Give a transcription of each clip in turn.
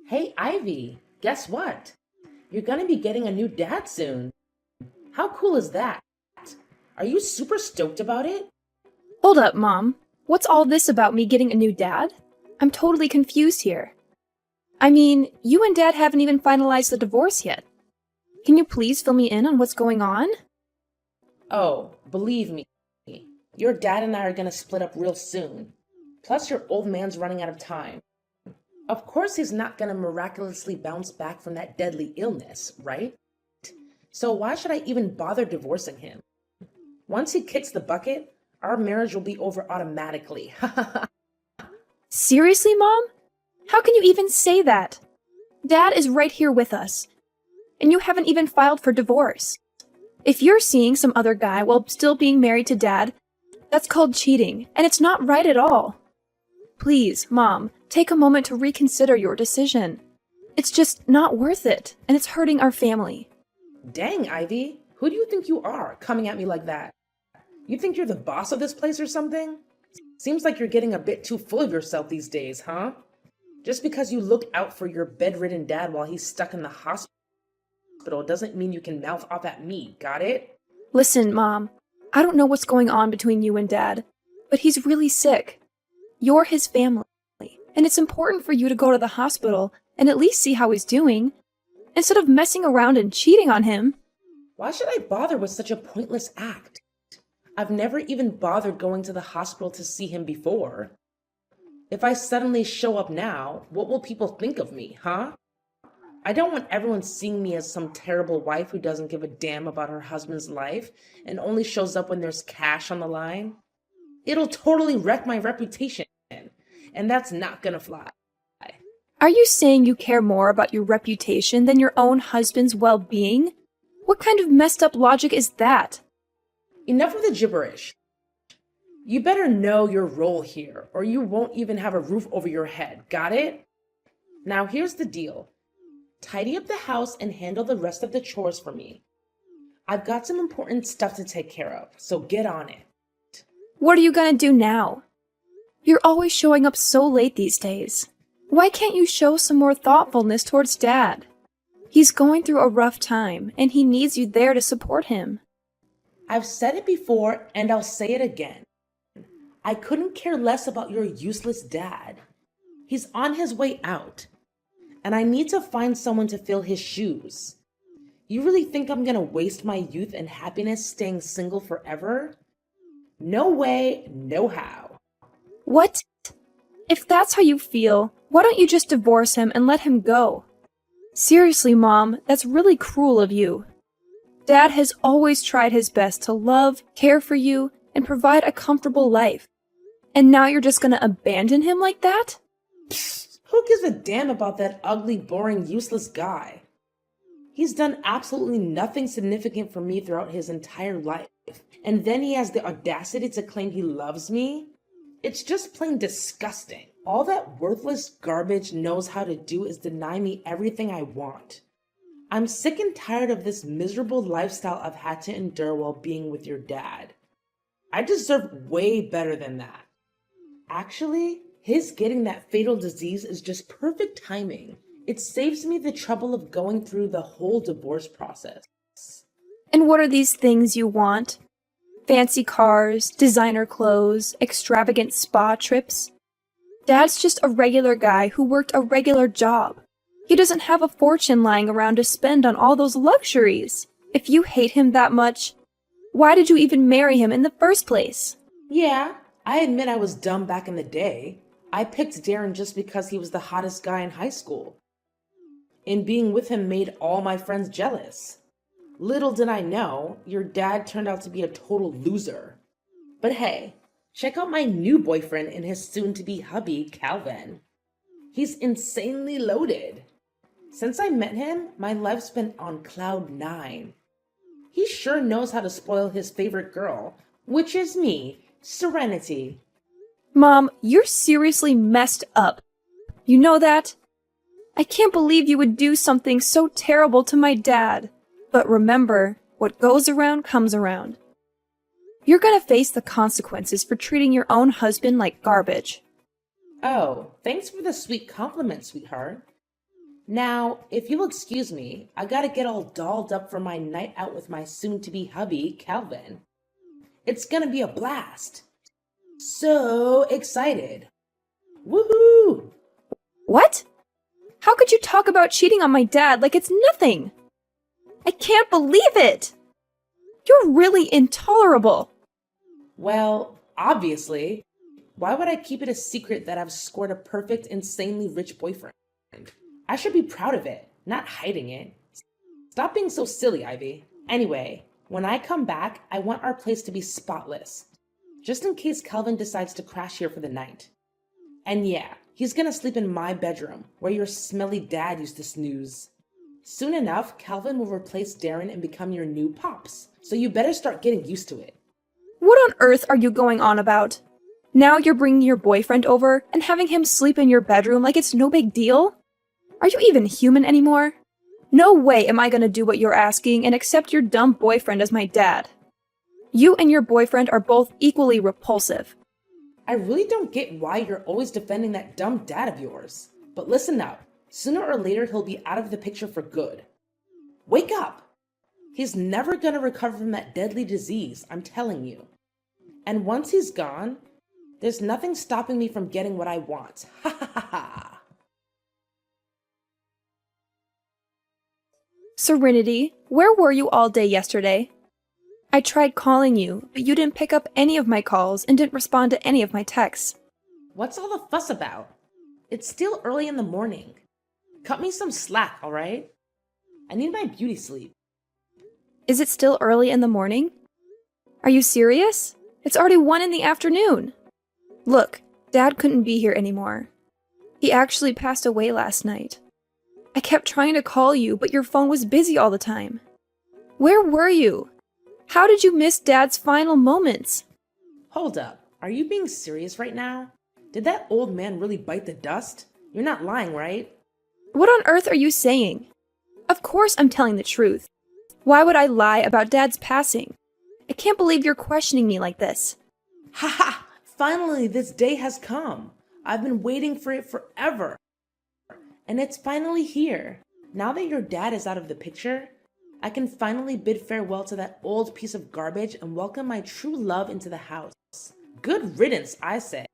Hey, Ivy, guess what? You're gonna be getting a new dad soon. How cool is that? Are you super stoked about it? Hold up, Mom. What's all this about me getting a new dad? I'm totally confused here. I mean, you and Dad haven't even finalized the divorce yet. Can you please fill me in on what's going on? Oh, believe me, your dad and I are gonna split up real soon. Plus, your old man's running out of time. Of course, he's not gonna miraculously bounce back from that deadly illness, right? So, why should I even bother divorcing him? Once he kicks the bucket, our marriage will be over automatically. Seriously, Mom? How can you even say that? Dad is right here with us, and you haven't even filed for divorce. If you're seeing some other guy while still being married to Dad, that's called cheating, and it's not right at all. Please, Mom, take a moment to reconsider your decision. It's just not worth it, and it's hurting our family. Dang, Ivy, who do you think you are, coming at me like that? You think you're the boss of this place or something? Seems like you're getting a bit too full of yourself these days, huh? Just because you look out for your bedridden dad while he's stuck in the hospital doesn't mean you can mouth off at me, got it? Listen, Mom, I don't know what's going on between you and Dad, but he's really sick. You're his family, and it's important for you to go to the hospital and at least see how he's doing, instead of messing around and cheating on him. Why should I bother with such a pointless act? I've never even bothered going to the hospital to see him before. If I suddenly show up now, what will people think of me, huh? I don't want everyone seeing me as some terrible wife who doesn't give a damn about her husband's life and only shows up when there's cash on the line. It'll totally wreck my reputation, and that's not gonna fly. Are you saying you care more about your reputation than your own husband's well-being? What kind of messed up logic is that? Enough of the gibberish. You better know your role here, or you won't even have a roof over your head, got it? Now here's the deal. Tidy up the house and handle the rest of the chores for me. I've got some important stuff to take care of, so get on it. What are you gonna do now? You're always showing up so late these days. Why can't you show some more thoughtfulness towards Dad? He's going through a rough time, and he needs you there to support him. I've said it before, and I'll say it again. I couldn't care less about your useless dad. He's on his way out, and I need to find someone to fill his shoes. You really think I'm gonna waste my youth and happiness staying single forever? No way, no how. What? If that's how you feel, why don't you just divorce him and let him go? Seriously, Mom, that's really cruel of you. Dad has always tried his best to love, care for you, and provide a comfortable life. And now you're just gonna abandon him like that? Psst, who gives a damn about that ugly, boring, useless guy? He's done absolutely nothing significant for me throughout his entire life. And then he has the audacity to claim he loves me? It's just plain disgusting. All that worthless garbage knows how to do is deny me everything I want. I'm sick and tired of this miserable lifestyle I've had to endure while being with your dad. I deserve way better than that. Actually, his getting that fatal disease is just perfect timing. It saves me the trouble of going through the whole divorce process. And what are these things you want? Fancy cars, designer clothes, extravagant spa trips? Dad's just a regular guy who worked a regular job. He doesn't have a fortune lying around to spend on all those luxuries. If you hate him that much, why did you even marry him in the first place? Yeah, I admit I was dumb back in the day. I picked Darren just because he was the hottest guy in high school. And being with him made all my friends jealous. Little did I know, your dad turned out to be a total loser. But hey, check out my new boyfriend and his soon-to-be hubby, Calvin. He's insanely loaded. Since I met him, my life's been on cloud 9. He sure knows how to spoil his favorite girl, which is me, Serenity. Mom, you're seriously messed up. You know that? I can't believe you would do something so terrible to my dad. But remember, what goes around comes around. You're gonna face the consequences for treating your own husband like garbage. Oh, thanks for the sweet compliment, sweetheart. Now, if you'll excuse me, I gotta get all dolled up for my night out with my soon-to-be hubby, Calvin. It's gonna be a blast. So excited. Woohoo! What? How could you talk about cheating on my dad like it's nothing? I can't believe it! You're really intolerable. Well, obviously. Why would I keep it a secret that I've scored a perfect, insanely rich boyfriend? I should be proud of it, not hiding it. Stop being so silly, Ivy. Anyway, when I come back, I want our place to be spotless. Just in case Calvin decides to crash here for the night. And yeah, he's gonna sleep in my bedroom, where your smelly dad used to snooze. Soon enough, Calvin will replace Darren and become your new pops, so you better start getting used to it. What on earth are you going on about? Now you're bringing your boyfriend over and having him sleep in your bedroom like it's no big deal? Are you even human anymore? No way am I gonna do what you're asking and accept your dumb boyfriend as my dad. You and your boyfriend are both equally repulsive. I really don't get why you're always defending that dumb dad of yours. But listen up, sooner or later he'll be out of the picture for good. Wake up! He's never gonna recover from that deadly disease, I'm telling you. And once he's gone, there's nothing stopping me from getting what I want. Ha ha ha ha! Serenity, where were you all day yesterday? I tried calling you, but you didn't pick up any of my calls and didn't respond to any of my texts. What's all the fuss about? It's still early in the morning. Cut me some slack, alright? I need my beauty sleep. Is it still early in the morning? Are you serious? It's already 1 in the afternoon. Look, Dad couldn't be here anymore. He actually passed away last night. I kept trying to call you, but your phone was busy all the time. Where were you? How did you miss Dad's final moments? Hold up, are you being serious right now? Did that old man really bite the dust? You're not lying, right? What on earth are you saying? Of course I'm telling the truth. Why would I lie about Dad's passing? I can't believe you're questioning me like this. Ha ha! Finally, this day has come. I've been waiting for it forever. And it's finally here. Now that your dad is out of the picture, I can finally bid farewell to that old piece of garbage and welcome my true love into the house. Good riddance, I say.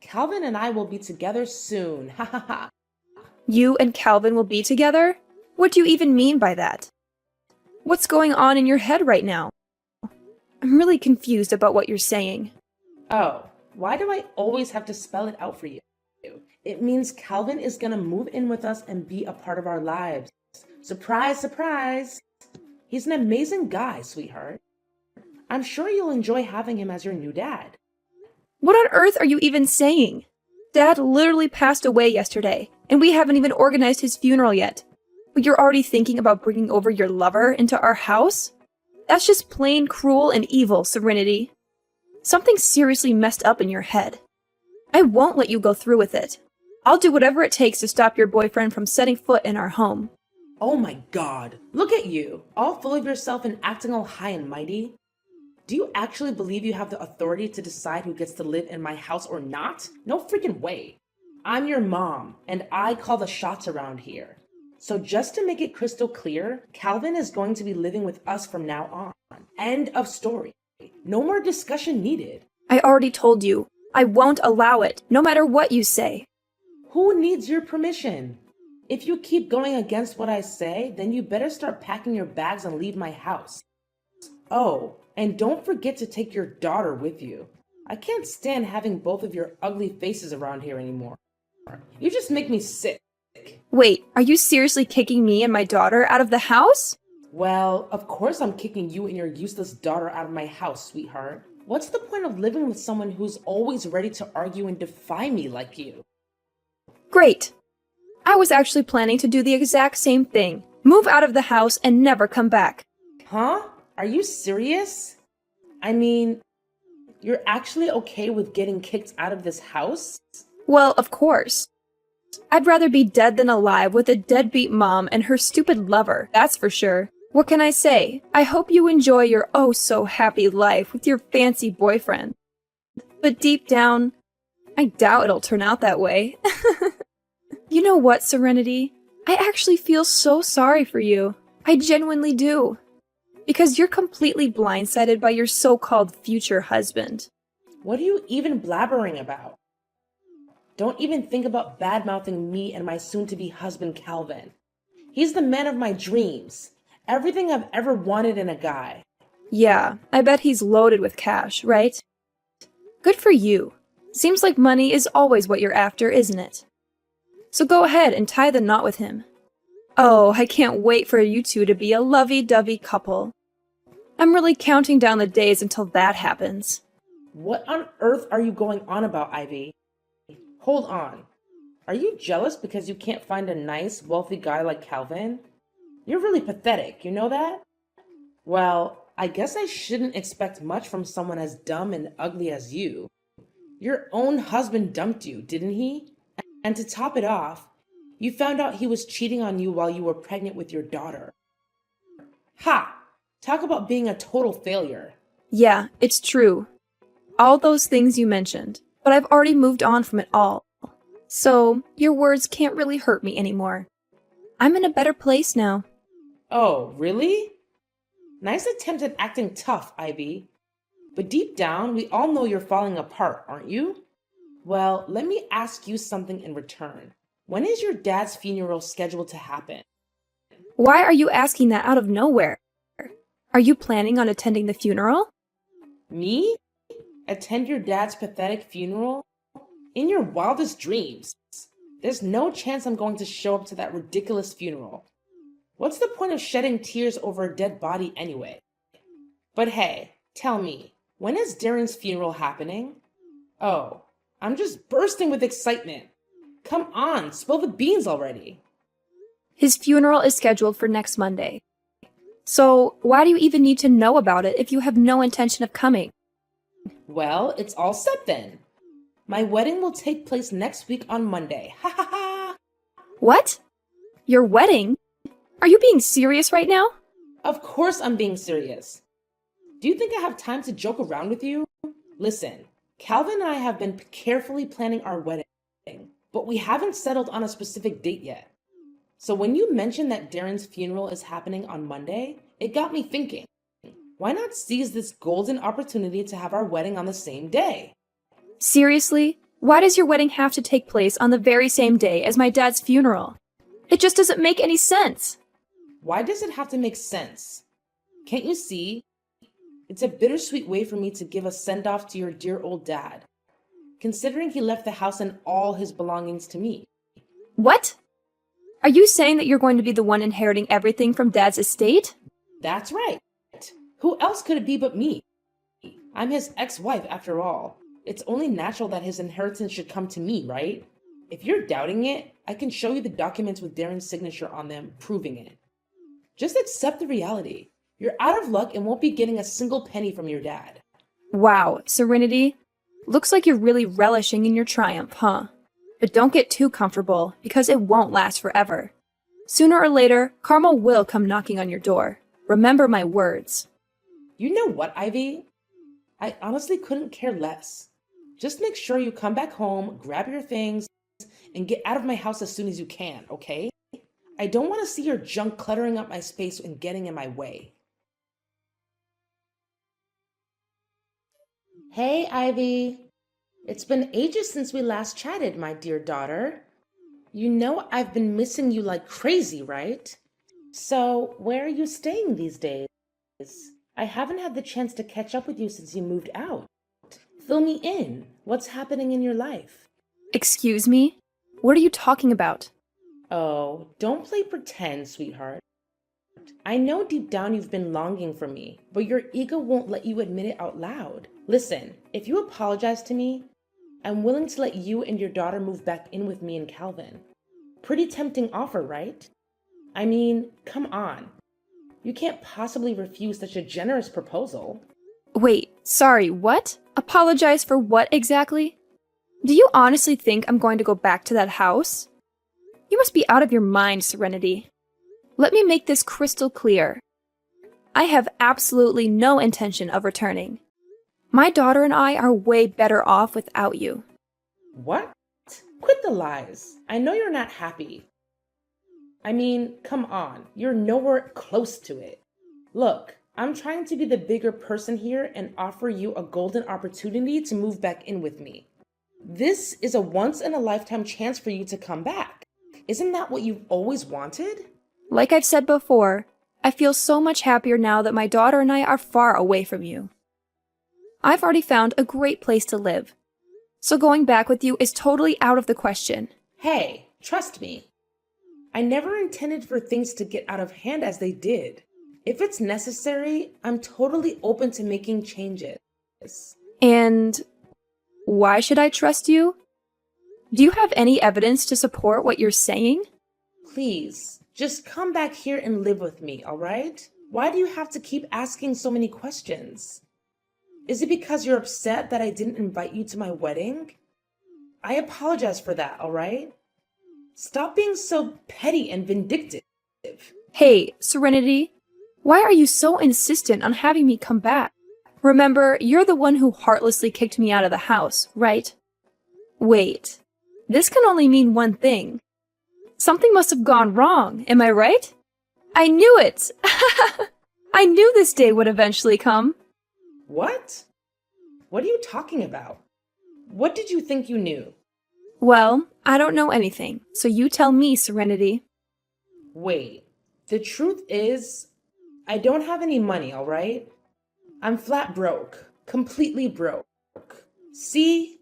Calvin and I will be together soon. Ha ha ha. You and Calvin will be together? What do you even mean by that? What's going on in your head right now? I'm really confused about what you're saying. Oh, why do I always have to spell it out for you? It means Calvin is gonna move in with us and be a part of our lives. Surprise, surprise! He's an amazing guy, sweetheart. I'm sure you'll enjoy having him as your new dad. What on earth are you even saying? Dad literally passed away yesterday, and we haven't even organized his funeral yet. But you're already thinking about bringing over your lover into our house? That's just plain cruel and evil, Serenity. Something seriously messed up in your head. I won't let you go through with it. I'll do whatever it takes to stop your boyfriend from setting foot in our home. Oh my god, look at you, all full of yourself and acting all high and mighty. Do you actually believe you have the authority to decide who gets to live in my house or not? No freaking way. I'm your mom, and I call the shots around here. So just to make it crystal clear, Calvin is going to be living with us from now on. End of story. No more discussion needed. I already told you, I won't allow it, no matter what you say. Who needs your permission? If you keep going against what I say, then you better start packing your bags and leave my house. Oh, and don't forget to take your daughter with you. I can't stand having both of your ugly faces around here anymore. You just make me sick. Wait, are you seriously kicking me and my daughter out of the house? Well, of course I'm kicking you and your useless daughter out of my house, sweetheart. What's the point of living with someone who's always ready to argue and defy me like you? Great. I was actually planning to do the exact same thing. Move out of the house and never come back. Huh? Are you serious? I mean, you're actually okay with getting kicked out of this house? Well, of course. I'd rather be dead than alive with a deadbeat mom and her stupid lover, that's for sure. What can I say? I hope you enjoy your oh-so-happy life with your fancy boyfriend. But deep down, I doubt it'll turn out that way. You know what, Serenity? I actually feel so sorry for you. I genuinely do. Because you're completely blindsided by your so-called future husband. What are you even blabbering about? Don't even think about bad-mouthing me and my soon-to-be husband, Calvin. He's the man of my dreams. Everything I've ever wanted in a guy. Yeah, I bet he's loaded with cash, right? Good for you. Seems like money is always what you're after, isn't it? So go ahead and tie the knot with him. Oh, I can't wait for you two to be a lovey-dovey couple. I'm really counting down the days until that happens. What on earth are you going on about, Ivy? Hold on. Are you jealous because you can't find a nice, wealthy guy like Calvin? You're really pathetic, you know that? Well, I guess I shouldn't expect much from someone as dumb and ugly as you. Your own husband dumped you, didn't he? And to top it off, you found out he was cheating on you while you were pregnant with your daughter. Ha! Talk about being a total failure. Yeah, it's true. All those things you mentioned, but I've already moved on from it all. So, your words can't really hurt me anymore. I'm in a better place now. Oh, really? Nice attempt at acting tough, Ivy. But deep down, we all know you're falling apart, aren't you? Well, let me ask you something in return. When is your dad's funeral scheduled to happen? Why are you asking that out of nowhere? Are you planning on attending the funeral? Me? Attend your dad's pathetic funeral? In your wildest dreams. There's no chance I'm going to show up to that ridiculous funeral. What's the point of shedding tears over a dead body anyway? But hey, tell me, when is Darren's funeral happening? Oh, I'm just bursting with excitement. Come on, spill the beans already. His funeral is scheduled for next Monday. So, why do you even need to know about it if you have no intention of coming? Well, it's all set then. My wedding will take place next week on Monday. Ha ha ha! What? Your wedding? Are you being serious right now? Of course I'm being serious. Do you think I have time to joke around with you? Listen, Calvin and I have been carefully planning our wedding, but we haven't settled on a specific date yet. So when you mentioned that Darren's funeral is happening on Monday, it got me thinking, why not seize this golden opportunity to have our wedding on the same day? Seriously? Why does your wedding have to take place on the very same day as my dad's funeral? It just doesn't make any sense. Why does it have to make sense? Can't you see? It's a bittersweet way for me to give a send-off to your dear old dad, considering he left the house and all his belongings to me. What? Are you saying that you're going to be the one inheriting everything from Dad's estate? That's right. Who else could it be but me? I'm his ex-wife after all. It's only natural that his inheritance should come to me, right? If you're doubting it, I can show you the documents with Darren's signature on them proving it. Just accept the reality. You're out of luck and won't be getting a single penny from your dad. Wow, Serenity. Looks like you're really relishing in your triumph, huh? But don't get too comfortable, because it won't last forever. Sooner or later, Karma will come knocking on your door. Remember my words. You know what, Ivy? I honestly couldn't care less. Just make sure you come back home, grab your things, and get out of my house as soon as you can, okay? I don't want to see your junk cluttering up my space and getting in my way. Hey, Ivy. It's been ages since we last chatted, my dear daughter. You know I've been missing you like crazy, right? So, where are you staying these days? I haven't had the chance to catch up with you since you moved out. Fill me in. What's happening in your life? Excuse me? What are you talking about? Oh, don't play pretend, sweetheart. I know deep down you've been longing for me, but your ego won't let you admit it out loud. Listen, if you apologize to me, I'm willing to let you and your daughter move back in with me and Calvin. Pretty tempting offer, right? I mean, come on. You can't possibly refuse such a generous proposal. Wait, sorry, what? Apologize for what exactly? Do you honestly think I'm going to go back to that house? You must be out of your mind, Serenity. Let me make this crystal clear. I have absolutely no intention of returning. My daughter and I are way better off without you. What? Quit the lies. I know you're not happy. I mean, come on, you're nowhere close to it. Look, I'm trying to be the bigger person here and offer you a golden opportunity to move back in with me. This is a once-in-a-lifetime chance for you to come back. Isn't that what you've always wanted? Like I've said before, I feel so much happier now that my daughter and I are far away from you. I've already found a great place to live, so going back with you is totally out of the question. Hey, trust me. I never intended for things to get out of hand as they did. If it's necessary, I'm totally open to making changes. And why should I trust you? Do you have any evidence to support what you're saying? Please, just come back here and live with me, all right? Why do you have to keep asking so many questions? Is it because you're upset that I didn't invite you to my wedding? I apologize for that, all right? Stop being so petty and vindictive. Hey, Serenity, why are you so insistent on having me come back? Remember, you're the one who heartlessly kicked me out of the house, right? Wait, this can only mean one thing. Something must have gone wrong, am I right? I knew it! I knew this day would eventually come. What? What are you talking about? What did you think you knew? Well, I don't know anything, so you tell me, Serenity. Wait, the truth is, I don't have any money, all right? I'm flat broke, completely broke. See?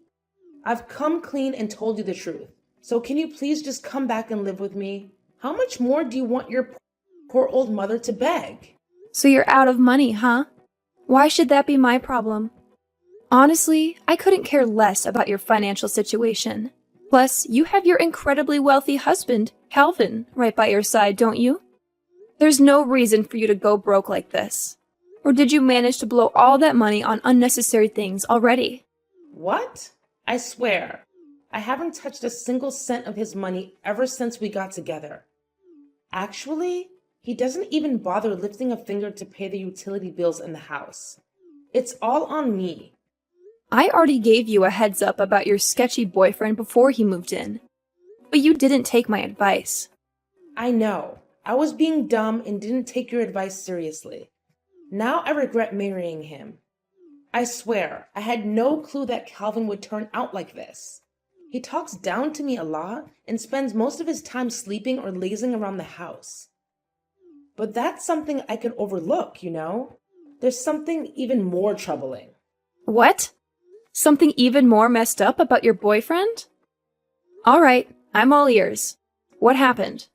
I've come clean and told you the truth. So can you please just come back and live with me? How much more do you want your poor old mother to beg? So you're out of money, huh? Why should that be my problem? Honestly, I couldn't care less about your financial situation. Plus, you have your incredibly wealthy husband, Calvin, right by your side, don't you? There's no reason for you to go broke like this. Or did you manage to blow all that money on unnecessary things already? What? I swear, I haven't touched a single cent of his money ever since we got together. Actually, he doesn't even bother lifting a finger to pay the utility bills in the house. It's all on me. I already gave you a heads up about your sketchy boyfriend before he moved in. But you didn't take my advice. I know. I was being dumb and didn't take your advice seriously. Now I regret marrying him. I swear, I had no clue that Calvin would turn out like this. He talks down to me a lot and spends most of his time sleeping or lazing around the house. But that's something I could overlook, you know? There's something even more troubling. What? Something even more messed up about your boyfriend? All right, I'm all ears. What happened?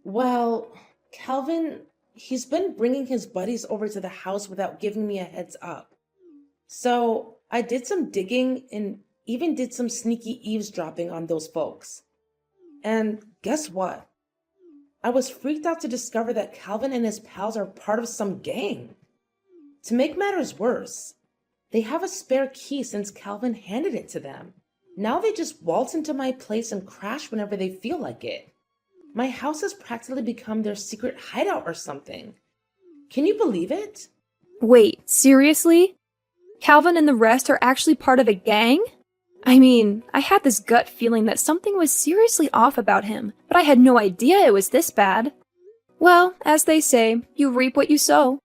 Well, Calvin, he's been bringing his buddies over to the house without giving me a heads up. So I did some digging and even did some sneaky eavesdropping on those folks. And guess what? I was freaked out to discover that Calvin and his pals are part of some gang. To make matters worse, they have a spare key since Calvin handed it to them. Now they just waltz into my place and crash whenever they feel like it. My house has practically become their secret hideout or something. Can you believe it? Wait, seriously? Calvin and the rest are actually part of a gang? I mean, I had this gut feeling that something was seriously off about him, but I had no idea it was this bad. Well, as they say, you reap what you sow.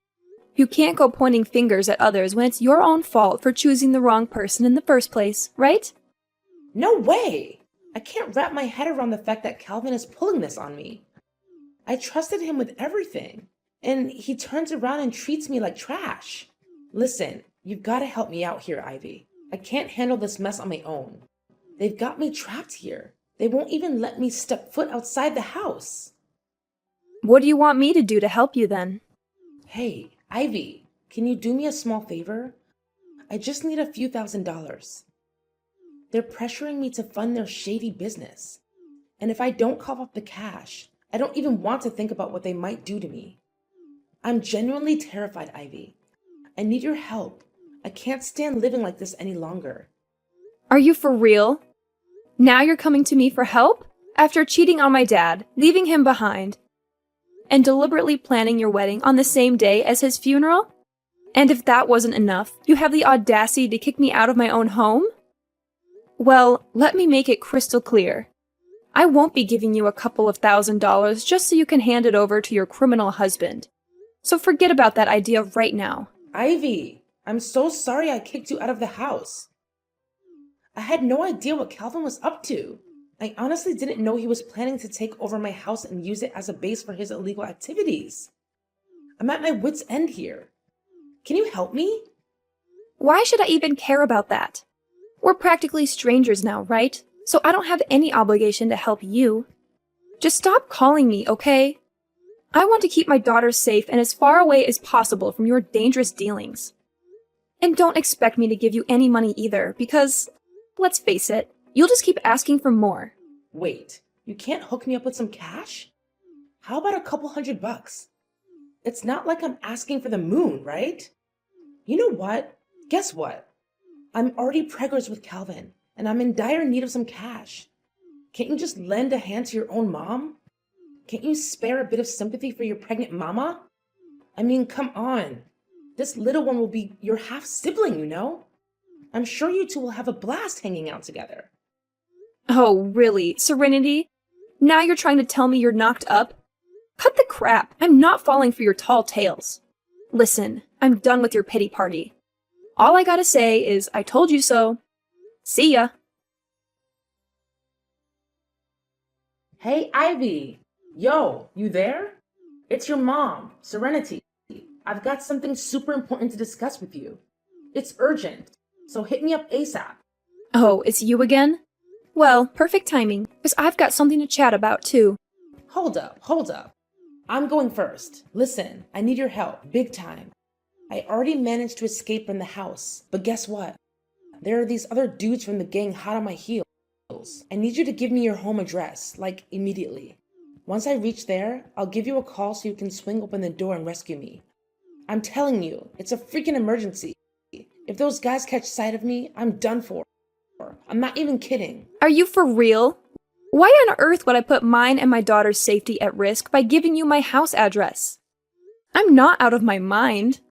You can't go pointing fingers at others when it's your own fault for choosing the wrong person in the first place, right? No way! I can't wrap my head around the fact that Calvin is pulling this on me. I trusted him with everything, and he turns around and treats me like trash. Listen, you've got to help me out here, Ivy. I can't handle this mess on my own. They've got me trapped here. They won't even let me step foot outside the house. What do you want me to do to help you then? Hey, Ivy, can you do me a small favor? I just need a few $1,000s. They're pressuring me to fund their shady business. And if I don't cough up the cash, I don't even want to think about what they might do to me. I'm genuinely terrified, Ivy. I need your help. I can't stand living like this any longer. Are you for real? Now you're coming to me for help? After cheating on my dad, leaving him behind, and deliberately planning your wedding on the same day as his funeral? And if that wasn't enough, you have the audacity to kick me out of my own home? Well, let me make it crystal clear. I won't be giving you a couple of $1,000 just so you can hand it over to your criminal husband. So forget about that idea right now. Ivy, I'm so sorry I kicked you out of the house. I had no idea what Calvin was up to. I honestly didn't know he was planning to take over my house and use it as a base for his illegal activities. I'm at my wit's end here. Can you help me? Why should I even care about that? We're practically strangers now, right? So I don't have any obligation to help you. Just stop calling me, okay? I want to keep my daughter safe and as far away as possible from your dangerous dealings. And don't expect me to give you any money either, because, let's face it, you'll just keep asking for more. Wait, you can't hook me up with some cash? How about a couple $100? It's not like I'm asking for the moon, right? You know what? Guess what? I'm already preggers with Calvin, and I'm in dire need of some cash. Can't you just lend a hand to your own mom? Can't you spare a bit of sympathy for your pregnant mama? I mean, come on. This little one will be your half-sibling, you know? I'm sure you two will have a blast hanging out together. Oh, really? Serenity? Now you're trying to tell me you're knocked up? Cut the crap. I'm not falling for your tall tales. Listen, I'm done with your pity party. All I gotta say is, I told you so. See ya. Hey, Ivy. Yo, you there? It's your mom, Serenity. I've got something super important to discuss with you. It's urgent, so hit me up ASAP. Oh, it's you again? Well, perfect timing, because I've got something to chat about, too. Hold up. I'm going first. Listen, I need your help, big time. I already managed to escape from the house, but guess what? There are these other dudes from the gang hot on my heels. I need you to give me your home address, like immediately. Once I reach there, I'll give you a call so you can swing open the door and rescue me. I'm telling you, it's a freaking emergency. If those guys catch sight of me, I'm done for. I'm not even kidding. Are you for real? Why on earth would I put mine and my daughter's safety at risk by giving you my house address? I'm not out of my mind.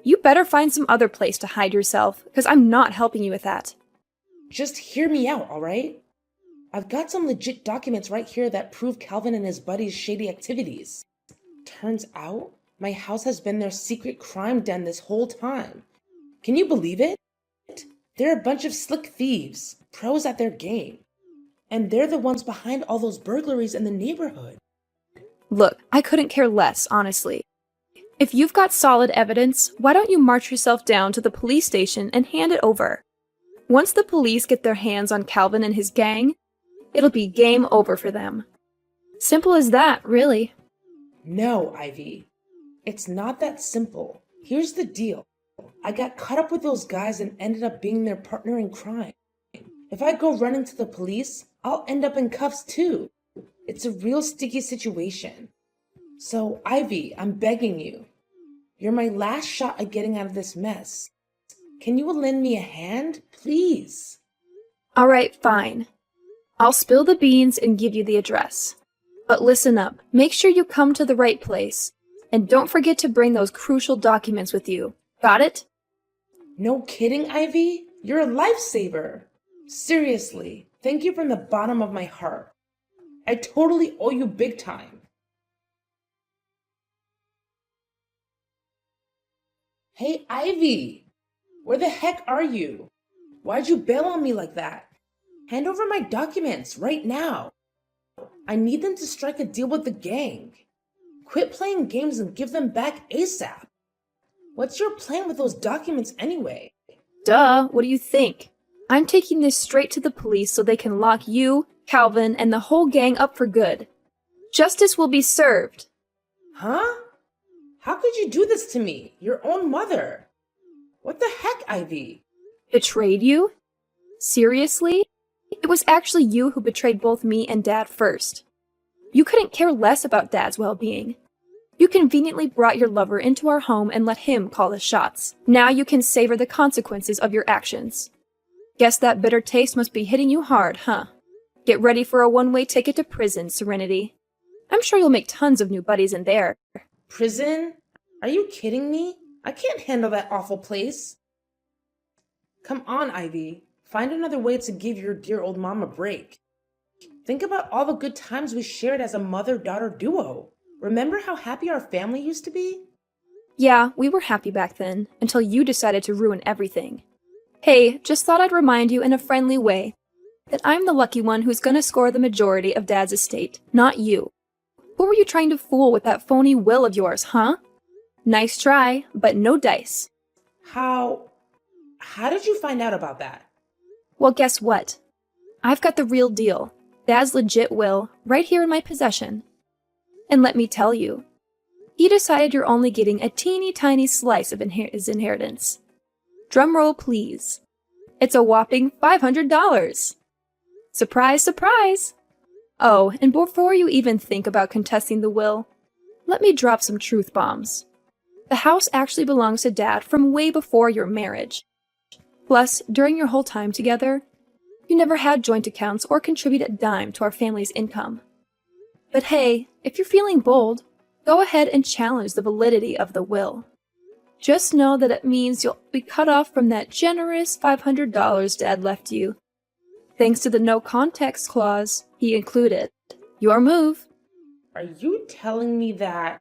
You better find some other place to hide yourself, because I'm not helping you with that. Just hear me out, alright? I've got some legit documents right here that prove Calvin and his buddies' shady activities. Turns out, my house has been their secret crime den this whole time. Can you believe it? They're a bunch of slick thieves, pros at their game. And they're the ones behind all those burglaries in the neighborhood. Look, I couldn't care less, honestly. If you've got solid evidence, why don't you march yourself down to the police station and hand it over? Once the police get their hands on Calvin and his gang, it'll be game over for them. Simple as that, really. No, Ivy. It's not that simple. Here's the deal. I got caught up with those guys and ended up being their partner in crime. If I go running to the police, I'll end up in cuffs too. It's a real sticky situation. So, Ivy, I'm begging you. You're my last shot at getting out of this mess. Can you lend me a hand, please? All right, fine. I'll spill the beans and give you the address. But listen up, make sure you come to the right place. And don't forget to bring those crucial documents with you. Got it? No kidding, Ivy? You're a lifesaver. Seriously, thank you from the bottom of my heart. I totally owe you big time. Hey, Ivy! Where the heck are you? Why'd you bail on me like that? Hand over my documents right now. I need them to strike a deal with the gang. Quit playing games and give them back ASAP. What's your plan with those documents anyway? Duh, what do you think? I'm taking this straight to the police so they can lock you, Calvin, and the whole gang up for good. Justice will be served. Huh? How could you do this to me, your own mother? What the heck, Ivy? Betrayed you? Seriously? It was actually you who betrayed both me and Dad first. You couldn't care less about Dad's well-being. You conveniently brought your lover into our home and let him call the shots. Now you can savor the consequences of your actions. Guess that bitter taste must be hitting you hard, huh? Get ready for a one-way ticket to prison, Serenity. I'm sure you'll make tons of new buddies in there. Prison? Are you kidding me? I can't handle that awful place. Come on, Ivy. Find another way to give your dear old mom a break. Think about all the good times we shared as a mother-daughter duo. Remember how happy our family used to be? Yeah, we were happy back then, until you decided to ruin everything. Hey, just thought I'd remind you in a friendly way that I'm the lucky one who's gonna score the majority of Dad's estate, not you. Who were you trying to fool with that phony will of yours, huh? Nice try, but no dice. How did you find out about that? Well, guess what? I've got the real deal. Dad's legit will, right here in my possession. And let me tell you, he decided you're only getting a teeny tiny slice of his inheritance. Drumroll, please. It's a whopping $500. Surprise, surprise! Oh, and before you even think about contesting the will, let me drop some truth bombs. The house actually belongs to Dad from way before your marriage. Plus, during your whole time together, you never had joint accounts or contributed a dime to our family's income. But hey, if you're feeling bold, go ahead and challenge the validity of the will. Just know that it means you'll be cut off from that generous $500 Dad left you. Thanks to the no context clause he included. Your move. Are you telling me that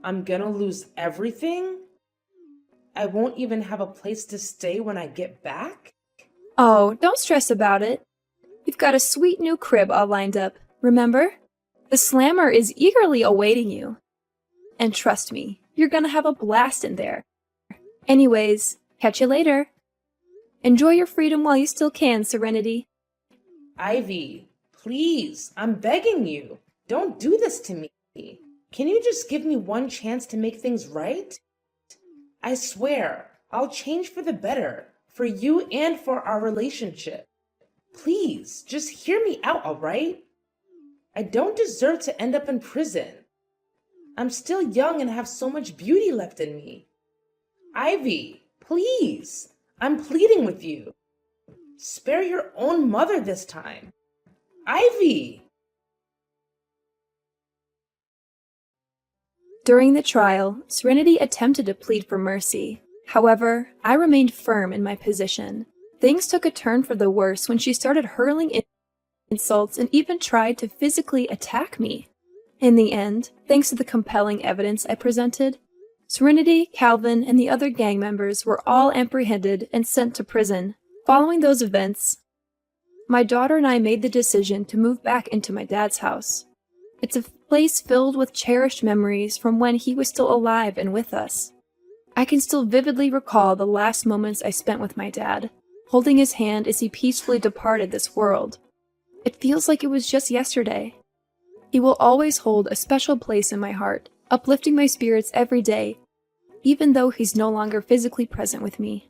I'm gonna lose everything? I won't even have a place to stay when I get back? Oh, don't stress about it. You've got a sweet new crib all lined up, remember? The slammer is eagerly awaiting you. And trust me, you're gonna have a blast in there. Anyways, catch you later. Enjoy your freedom while you still can, Serenity. Ivy, please, I'm begging you. Don't do this to me. Can you just give me one chance to make things right? I swear, I'll change for the better, for you and for our relationship. Please, just hear me out, all right? I don't deserve to end up in prison. I'm still young and have so much beauty left in me. Ivy, please, I'm pleading with you. Spare your own mother this time. Ivy! During the trial, Serenity attempted to plead for mercy. However, I remained firm in my position. Things took a turn for the worse when she started hurling insults and even tried to physically attack me. In the end, thanks to the compelling evidence I presented, Serenity, Calvin, and the other gang members were all apprehended and sent to prison. Following those events, my daughter and I made the decision to move back into my dad's house. It's a place filled with cherished memories from when he was still alive and with us. I can still vividly recall the last moments I spent with my dad, holding his hand as he peacefully departed this world. It feels like it was just yesterday. He will always hold a special place in my heart, uplifting my spirits every day, even though he's no longer physically present with me.